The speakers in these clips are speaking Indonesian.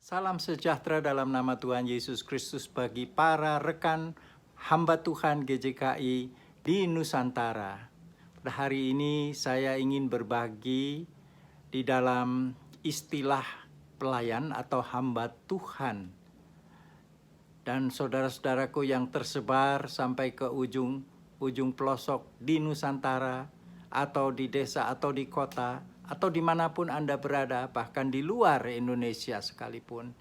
Salam sejahtera dalam nama Tuhan Yesus Kristus bagi para rekan hamba Tuhan GJKI di Nusantara. Pada hari ini saya ingin berbagi di dalam istilah pelayan atau hamba Tuhan. Dan saudara-saudaraku yang tersebar sampai ke ujung pelosok di Nusantara, atau di desa atau di kota, atau dimanapun Anda berada, bahkan di luar Indonesia sekalipun.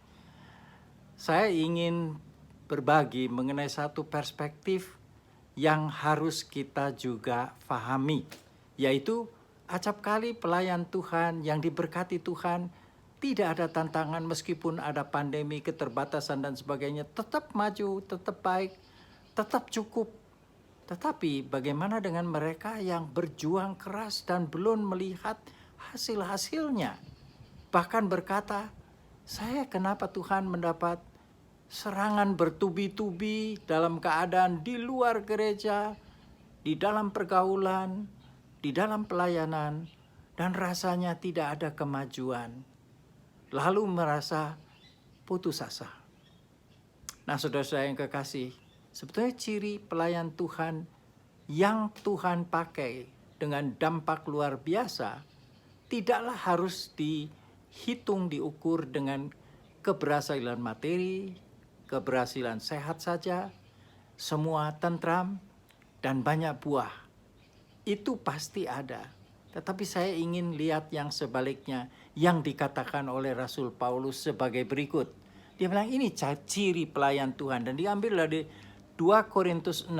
Saya ingin berbagi mengenai satu perspektif yang harus kita juga pahami, yaitu acapkali pelayan Tuhan yang diberkati Tuhan tidak ada tantangan meskipun ada pandemi, keterbatasan dan sebagainya, tetap maju, tetap baik, tetap cukup. Tetapi bagaimana dengan mereka yang berjuang keras dan belum melihat hasil-hasilnya? Bahkan berkata, saya kenapa Tuhan mendapat serangan bertubi-tubi dalam keadaan di luar gereja, di dalam pergaulan, di dalam pelayanan, dan rasanya tidak ada kemajuan. Lalu merasa putus asa. Nah, saudara-saudara yang kekasih, sebetulnya ciri pelayan Tuhan yang Tuhan pakai dengan dampak luar biasa tidaklah harus dihitung, diukur dengan keberhasilan materi, keberhasilan sehat saja, semua tentram, dan banyak buah. Itu pasti ada. Tetapi saya ingin lihat yang sebaliknya, yang dikatakan oleh Rasul Paulus sebagai berikut. Dia bilang ini ciri pelayan Tuhan, dan diambil dari 2 Korintus 6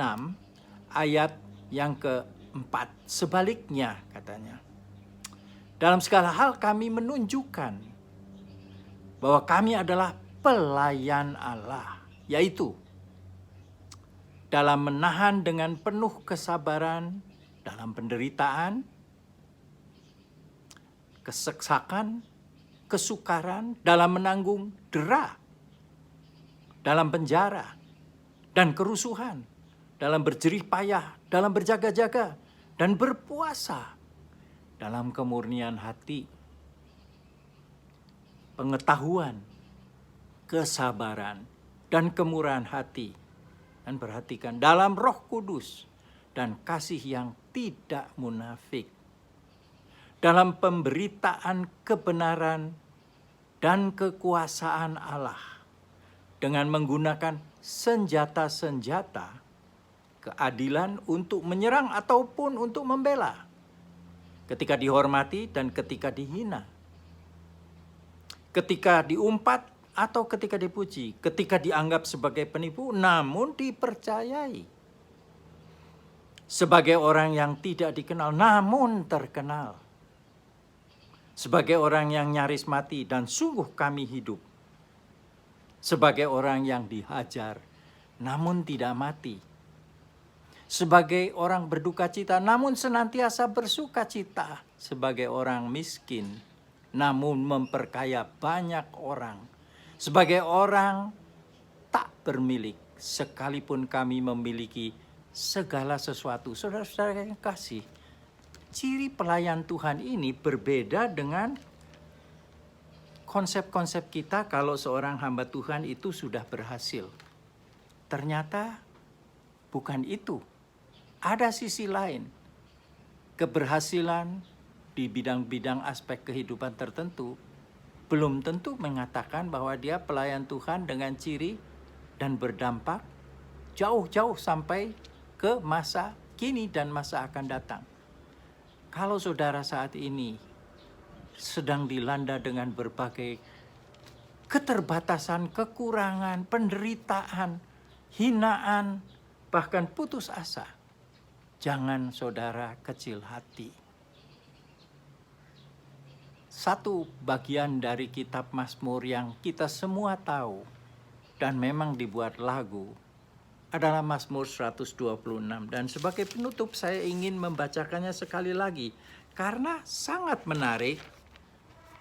ayat yang keempat. Sebaliknya katanya, dalam segala hal kami menunjukkan bahwa kami adalah pelayan Allah, yaitu dalam menahan dengan penuh kesabaran dalam penderitaan, keseksakan, kesukaran, dalam menanggung dera, dalam penjara, dan kerusuhan, dalam berjerih payah, dalam berjaga-jaga, dan berpuasa, dalam kemurnian hati, pengetahuan, kesabaran, dan kemurahan hati. Dan perhatikan, dalam Roh Kudus dan kasih yang tidak munafik, dalam pemberitaan kebenaran dan kekuasaan Allah, dengan menggunakan senjata-senjata keadilan untuk menyerang ataupun untuk membela, ketika dihormati dan ketika dihina, ketika diumpat atau ketika dipuji, ketika dianggap sebagai penipu namun dipercayai, sebagai orang yang tidak dikenal namun terkenal, sebagai orang yang nyaris mati dan sungguh kami hidup, sebagai orang yang dihajar namun tidak mati, sebagai orang berduka cita namun senantiasa bersuka cita, sebagai orang miskin namun memperkaya banyak orang, sebagai orang tak bermilik sekalipun kami memiliki segala sesuatu. Saudara-saudara yang kasih, ciri pelayan Tuhan ini berbeda dengan konsep-konsep kita kalau seorang hamba Tuhan itu sudah berhasil. Ternyata bukan itu. Ada sisi lain. Keberhasilan di bidang-bidang aspek kehidupan tertentu belum tentu mengatakan bahwa dia pelayan Tuhan dengan ciri dan berdampak jauh-jauh sampai ke masa kini dan masa akan datang. Kalau saudara saat ini sedang dilanda dengan berbagai keterbatasan, kekurangan, penderitaan, hinaan, bahkan putus asa, jangan saudara kecil hati. Satu bagian dari kitab Mazmur yang kita semua tahu dan memang dibuat lagu adalah Mazmur 126. Dan sebagai penutup saya ingin membacakannya sekali lagi karena sangat menarik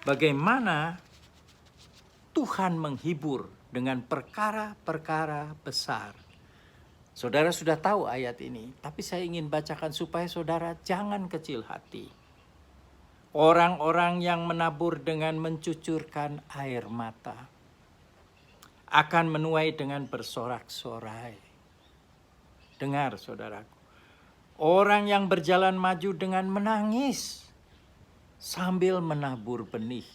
bagaimana Tuhan menghibur dengan perkara-perkara besar. Saudara sudah tahu ayat ini, tapi saya ingin bacakan supaya saudara jangan kecil hati. Orang-orang yang menabur dengan mencucurkan air mata, akan menuai dengan bersorak-sorai. Dengar saudaraku, orang yang berjalan maju dengan menangis sambil menabur benih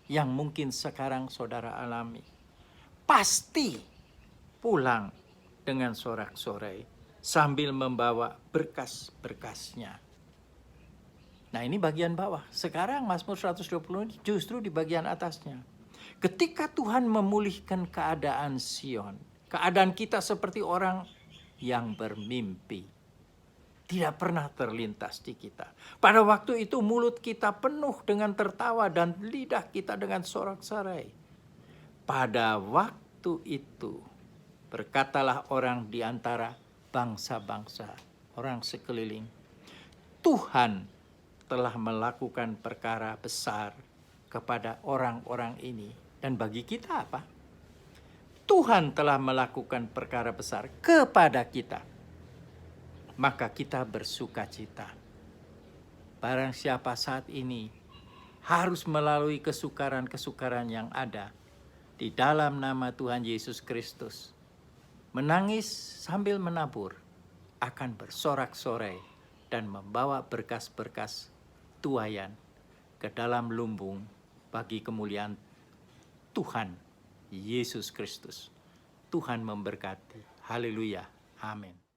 yang mungkin sekarang saudara alami, pasti pulang dengan sorak-sorai sambil membawa berkas-berkasnya. Nah, ini bagian bawah. Sekarang Mazmur 120 justru di bagian atasnya. Ketika Tuhan memulihkan keadaan Sion, keadaan kita seperti orang yang bermimpi. Tidak pernah terlintas di kita. Pada waktu itu mulut kita penuh dengan tertawa dan lidah kita dengan sorak-sorai. Pada waktu itu berkatalah orang di antara bangsa-bangsa, orang sekeliling, Tuhan telah melakukan perkara besar kepada orang-orang ini. Dan bagi kita apa? Tuhan telah melakukan perkara besar kepada kita. Maka kita bersuka cita. Barang siapa saat ini harus melalui kesukaran-kesukaran yang ada di dalam nama Tuhan Yesus Kristus, menangis sambil menabur, akan bersorak-sorai dan membawa berkas-berkas tuaian ke dalam lumbung bagi kemuliaan Tuhan Yesus Kristus. Tuhan memberkati. Haleluya. Amin.